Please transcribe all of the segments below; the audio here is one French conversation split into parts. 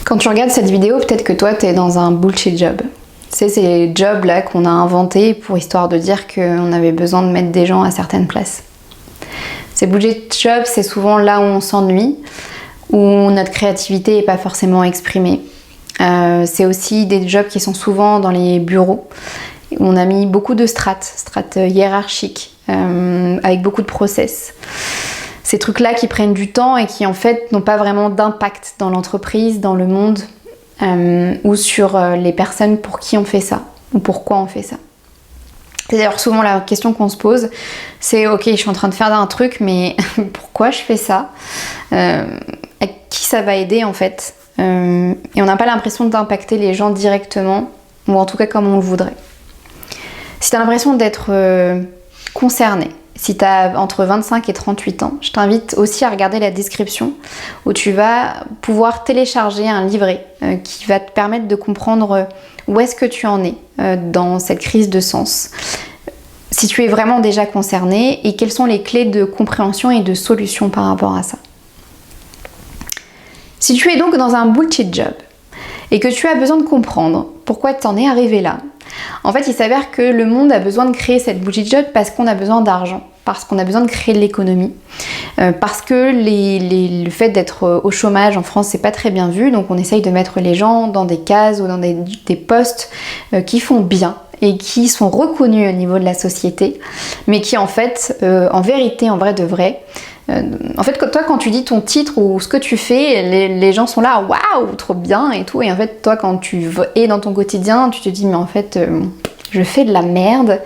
Quand tu regardes cette vidéo, peut-être que toi, t'es dans un bullshit job. Tu sais, c'est les jobs là qu'on a inventés pour histoire de dire qu'on avait besoin de mettre des gens à certaines places. Ces bullshit jobs, c'est souvent là où on s'ennuie, où notre créativité n'est pas forcément exprimée. C'est aussi des jobs qui sont souvent dans les bureaux, où on a mis beaucoup de strates hiérarchiques, avec beaucoup de process. Ces trucs-là qui prennent du temps et qui en fait n'ont pas vraiment d'impact dans l'entreprise, dans le monde, ou sur les personnes pour qui on fait ça, ou pourquoi on fait ça. C'est d'ailleurs souvent la question qu'on se pose, c'est ok, je suis en train de faire un truc, mais pourquoi je fais ça, à qui ça va aider en fait, et on n'a pas l'impression d'impacter les gens directement, ou en tout cas comme on le voudrait. Si tu as l'impression d'être concerné, si tu as entre 25 et 38 ans, je t'invite aussi à regarder la description où tu vas pouvoir télécharger un livret qui va te permettre de comprendre où est-ce que tu en es dans cette crise de sens, si tu es vraiment déjà concerné et quelles sont les clés de compréhension et de solution par rapport à ça. Si tu es donc dans un bullshit job et que tu as besoin de comprendre pourquoi tu en es arrivé là, en fait, il s'avère que le monde a besoin de créer cette bullshit job parce qu'on a besoin d'argent, parce qu'on a besoin de créer de l'économie, parce que le fait d'être au chômage en France, c'est pas très bien vu, donc on essaye de mettre les gens dans des cases ou dans des postes qui font bien et qui sont reconnus au niveau de la société, mais qui en fait, en vérité, en vrai de vrai, en fait, toi, quand tu dis ton titre ou ce que tu fais, les gens sont là, waouh, trop bien et tout. Et en fait, toi, quand tu es dans ton quotidien, tu te dis, mais en fait, je fais de la merde,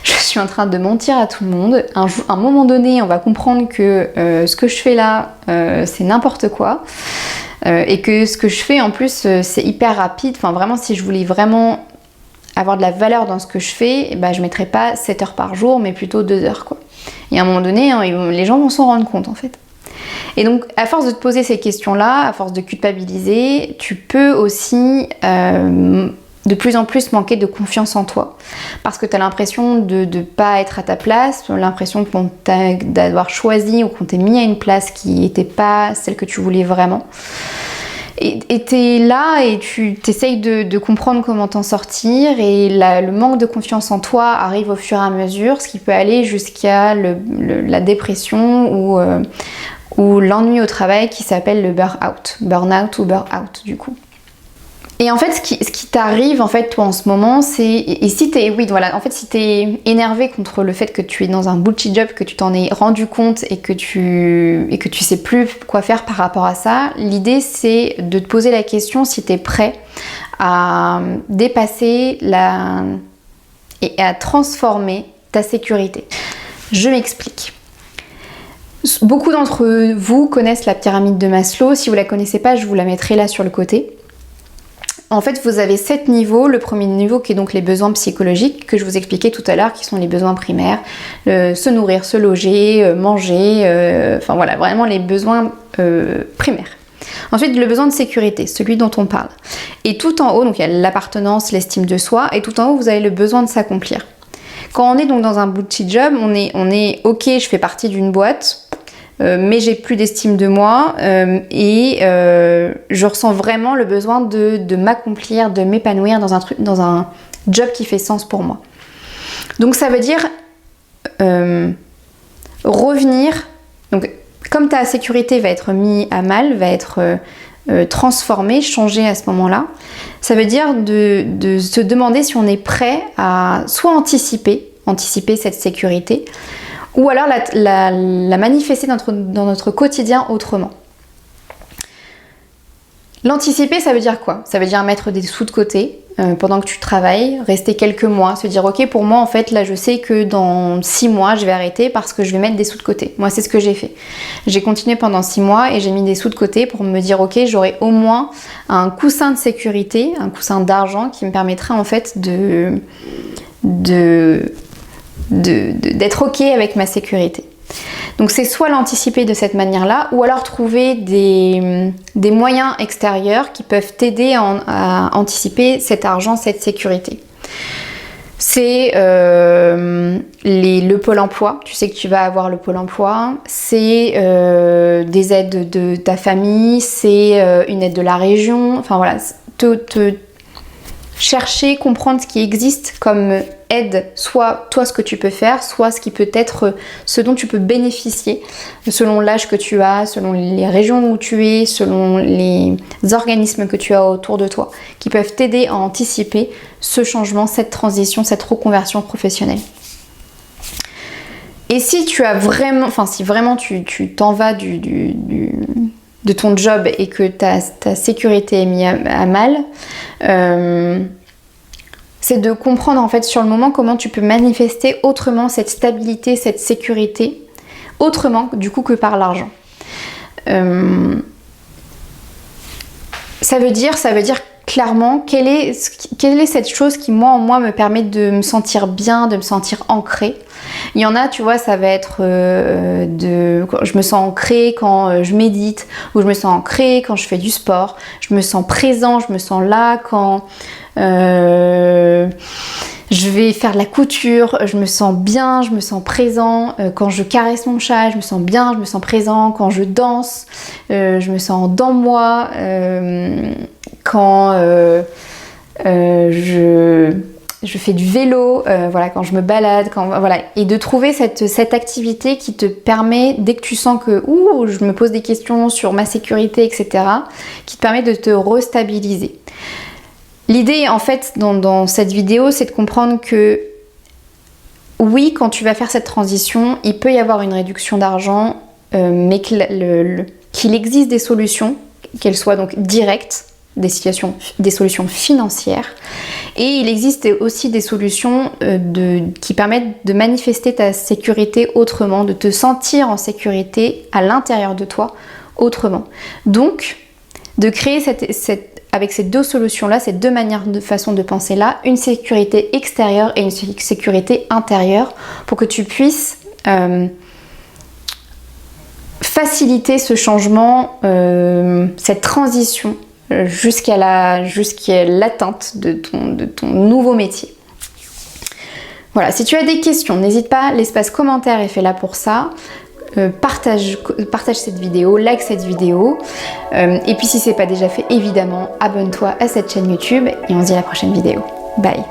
je suis en train de mentir à tout le monde. À un moment donné, on va comprendre que ce que je fais là, c'est n'importe quoi. Et que ce que je fais, en plus, c'est hyper rapide. Enfin, vraiment, si je voulais vraiment avoir de la valeur dans ce que je fais, bah, je mettrais pas 7 heures par jour, mais plutôt 2 heures, quoi. Et à un moment donné, les gens vont s'en rendre compte en fait. Et donc, à force de te poser ces questions-là, à force de culpabiliser, tu peux aussi de plus en plus manquer de confiance en toi. Parce que tu as l'impression de ne pas être à ta place, l'impression d'avoir choisi ou qu'on t'ait mis à une place qui n'était pas celle que tu voulais vraiment. Et t'es là et tu t'essayes de comprendre comment t'en sortir et le manque de confiance en toi arrive au fur et à mesure, ce qui peut aller jusqu'à la dépression ou l'ennui au travail qui s'appelle le burn-out ou burn-out du coup. Et en fait, ce qui t'arrive en fait toi en ce moment, c'est si t'es énervé contre le fait que tu es dans un bullshit job, que tu t'en es rendu compte et que tu sais plus quoi faire par rapport à ça, l'idée c'est de te poser la question si t'es prêt à dépasser et à transformer ta sécurité. Je m'explique. Beaucoup d'entre vous connaissent la pyramide de Maslow. Si vous la connaissez pas, je vous la mettrai là sur le côté. En fait, vous avez 7 niveaux. Le premier niveau qui est donc les besoins psychologiques que je vous expliquais tout à l'heure, qui sont les besoins primaires, se nourrir, se loger, manger, enfin voilà, vraiment les besoins primaires. Ensuite, le besoin de sécurité, celui dont on parle. Et tout en haut, donc il y a l'appartenance, l'estime de soi, et tout en haut, vous avez le besoin de s'accomplir. Quand on est donc dans un bullshit job, on est ok, je fais partie d'une boîte, mais j'ai plus d'estime de moi et je ressens vraiment le besoin de m'accomplir, de m'épanouir dans un job qui fait sens pour moi. Donc ça veut dire revenir, donc comme ta sécurité va être mise à mal, va être transformée, changée à ce moment-là, ça veut dire de se demander si on est prêt à soit anticiper cette sécurité, ou alors la manifester dans notre quotidien autrement. L'anticiper, ça veut dire quoi? Ça veut dire mettre des sous de côté pendant que tu travailles, rester quelques mois, se dire ok, pour moi en fait là je sais que dans 6 mois je vais arrêter parce que je vais mettre des sous de côté. Moi c'est ce que j'ai fait. J'ai continué pendant 6 mois et j'ai mis des sous de côté pour me dire ok, j'aurai au moins un coussin de sécurité, un coussin d'argent qui me permettra en fait d'être ok avec ma sécurité. Donc c'est soit l'anticiper de cette manière-là, ou alors trouver des moyens extérieurs qui peuvent t'aider à anticiper cet argent, cette sécurité. C'est le Pôle emploi, tu sais que tu vas avoir le Pôle emploi, c'est des aides de ta famille, c'est une aide de la région, enfin voilà, chercher, comprendre ce qui existe comme aide, soit toi ce que tu peux faire, soit ce qui peut être ce dont tu peux bénéficier, selon l'âge que tu as, selon les régions où tu es, selon les organismes que tu as autour de toi, qui peuvent t'aider à anticiper ce changement, cette transition, cette reconversion professionnelle. Et si tu as vraiment, enfin si vraiment tu t'en vas de ton job et que ta sécurité est mise à mal, c'est de comprendre en fait sur le moment comment tu peux manifester autrement cette stabilité, cette sécurité, autrement du coup que par l'argent. Ça veut dire clairement quelle est cette chose qui moi en moi me permet de me sentir bien, de me sentir ancrée. Il y en a, tu vois, ça va être je me sens ancrée quand je médite, ou je me sens ancrée quand je fais du sport, je me sens présent, je me sens là quand je vais faire de la couture, je me sens bien, je me sens présent, quand je caresse mon chat, je me sens bien, je me sens présent, quand je danse, je me sens dans moi, quand je fais du vélo, voilà, quand je me balade, voilà, et de trouver cette activité qui te permet, dès que tu sens que je me pose des questions sur ma sécurité, etc., qui te permet de te restabiliser. L'idée en fait dans cette vidéo, c'est de comprendre que oui, quand tu vas faire cette transition, il peut y avoir une réduction d'argent, mais qu'il existe des solutions, qu'elles soient donc directes, des solutions financières, et il existe aussi des solutions qui permettent de manifester ta sécurité autrement, de te sentir en sécurité à l'intérieur de toi autrement. Donc, de créer avec ces deux solutions-là, ces deux manières de façon de penser là, une sécurité extérieure et une sécurité intérieure, pour que tu puisses faciliter ce changement, cette transition jusqu'à l'atteinte de ton nouveau métier. Voilà, si tu as des questions, n'hésite pas, l'espace commentaire est fait là pour ça. Partage cette vidéo, like cette vidéo, et puis si c'est pas déjà fait, évidemment, abonne-toi à cette chaîne YouTube et on se dit à la prochaine vidéo. Bye.